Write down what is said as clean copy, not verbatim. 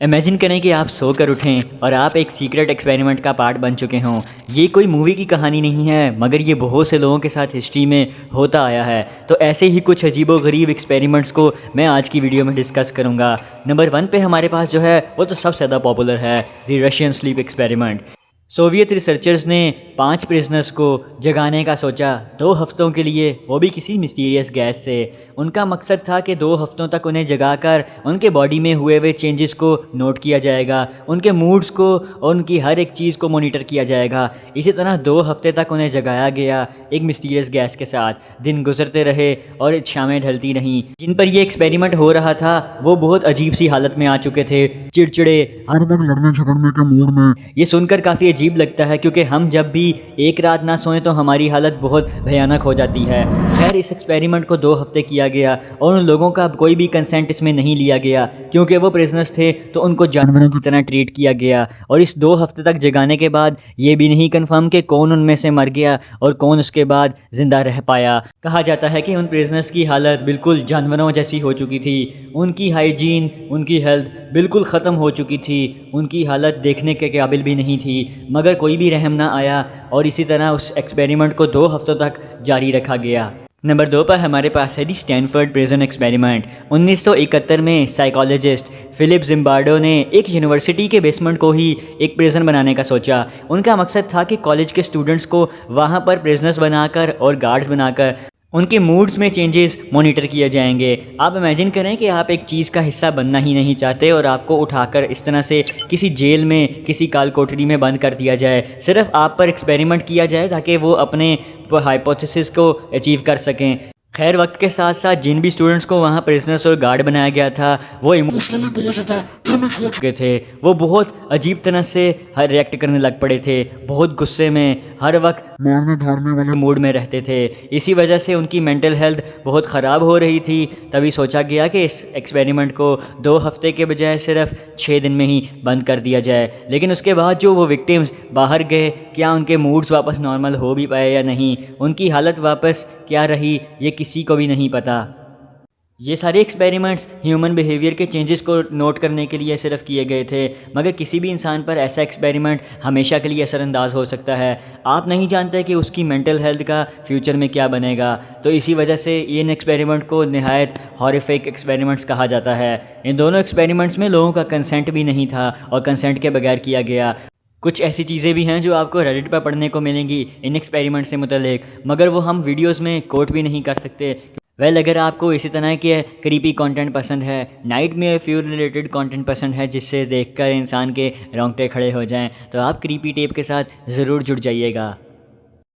Imagine करें कि आप सोकर उठें और आप एक सीक्रेट एक्सपेरिमेंट का पार्ट बन चुके हों। ये कोई मूवी की कहानी नहीं है, मगर ये बहुत से लोगों के साथ हिस्ट्री में होता आया है। तो ऐसे ही कुछ अजीबोगरीब एक्सपेरिमेंट्स को मैं आज की वीडियो में डिस्कस करूंगा। नंबर 1 पे हमारे पास जो है वो तो सबसे ज़्यादा पॉपुलर है, the Russian sleep experiment. Soviet researchers ने 5 प्रिजनर्स को जगाने का सोचा 2 हफ्तों के लिए, वो भी किसी मिस्टीरियस गैस से। उनका मकसद था कि 2 हफ्तों तक उन्हें जगाकर उनके बॉडी में हुए हुए चेंजेस को नोट किया जाएगा, उनके मूड्स को और उनकी हर एक चीज़ को मॉनिटर किया जाएगा। इसी तरह 2 हफ्ते तक उन्हें जगाया गया एक मिस्टीरियस गैस के साथ। दिन गुजरते रहे और शामें ढलती नहीं। जिन पर यह एक्सपेरिमेंट हो रहा था वो बहुत अजीब सी हालत में आ चुके थे, चिड़चिड़े, हर वक्त लड़ने झगड़ने के मूड में। ये सुनकर काफ़ी अजीब लगता है क्योंकि हम जब भी एक रात ना सोएं तो हमारी हालत बहुत भयानक हो जाती है। खैर, इस एक्सपेरिमेंट को 2 हफ्ते किया गया और उन लोगों का कोई भी कंसेंट इसमें नहीं लिया गया क्योंकि वो प्रिजनर्स थे, तो उनको जानवरों की तरह ट्रीट किया गया। और इस 2 हफ्ते तक जगाने के बाद ये भी नहीं कंफर्म कि कौन उनमें से मर गया और कौन उसके बाद ज़िंदा रह पाया। कहा जाता है कि उन प्रिजनर्स की हालत बिल्कुल जानवरों जैसी हो चुकी थी। उनकी हाइजीन, उनकी हेल्थ बिल्कुल ख़त्म हो चुकी थी। उनकी हालत देखने के काबिल भी नहीं थी, मगर कोई भी रहम ना आया और इसी तरह उस एक्सपेरिमेंट को 2 हफ्तों तक जारी रखा गया। नंबर 2 पर हमारे पास है दी स्टैनफोर्ड प्रिजन एक्सपेरिमेंट। 1971 में साइकोलॉजिस्ट फिलिप जिम्बार्डो ने एक यूनिवर्सिटी के बेसमेंट को ही एक प्रिजन बनाने का सोचा। उनका मकसद था कि कॉलेज के स्टूडेंट्स को वहाँ पर प्रिजनर्स बनाकर और गार्ड्स बनाकर उनके मूड्स में चेंजेस मॉनिटर किए जाएंगे। आप इमेजिन करें कि आप एक चीज़ का हिस्सा बनना ही नहीं चाहते और आपको उठाकर इस तरह से किसी जेल में, किसी काल कोठरी में बंद कर दिया जाए, सिर्फ आप पर एक्सपेरिमेंट किया जाए ताकि वो अपने हाइपोथेसिस को अचीव कर सकें। खैर, वक्त के साथ साथ जिन भी स्टूडेंट्स को वहाँ प्रिजनर्स और गार्ड बनाया गया था वो के थे, वो बहुत अजीब तरह से रिएक्ट करने लग पड़े थे, बहुत गुस्से में, हर वक्त मारने धारने वाले मूड में रहते थे। इसी वजह से उनकी मेंटल हेल्थ बहुत ख़राब हो रही थी। तभी सोचा गया कि इस एक्सपेरिमेंट को 2 हफ्ते के बजाय सिर्फ 6 दिन में ही बंद कर दिया जाए। लेकिन उसके बाद जो वो विक्टिम्स बाहर गए, क्या उनके मूड्स वापस नॉर्मल हो भी पाए या नहीं, उनकी हालत वापस क्या रही, ये किसी को भी नहीं पता। ये सारे एक्सपेरिमेंट्स ह्यूमन बिहेवियर के चेंजेस को नोट करने के लिए सिर्फ किए गए थे, मगर किसी भी इंसान पर ऐसा एक्सपेरिमेंट हमेशा के लिए असरअंदाज हो सकता है। आप नहीं जानते कि उसकी मेंटल हेल्थ का फ्यूचर में क्या बनेगा। तो इसी वजह से इन एक्सपेरिमेंट को निहायत हॉरिफिक एक्सपेरिमेंट्स कहा जाता है। इन दोनों एक्सपेरिमेंट्स में लोगों का कंसेंट भी नहीं था और कंसेंट के बगैर किया गया। कुछ ऐसी चीज़ें भी हैं जो आपको रेडिट पर पढ़ने को मिलेंगी इन एक्सपेरिमेंट से मुतल्लिक, मगर वो हम वीडियोज़ में कोट भी नहीं कर सकते। अगर आपको इसी तरह के क्रीपी कंटेंट पसंद है, नाइटमेयर फ्यूल रिलेटेड कंटेंट पसंद है जिससे देखकर इंसान के रोंगटे खड़े हो जाएं, तो आप क्रीपी टेप के साथ ज़रूर जुड़ जाइएगा।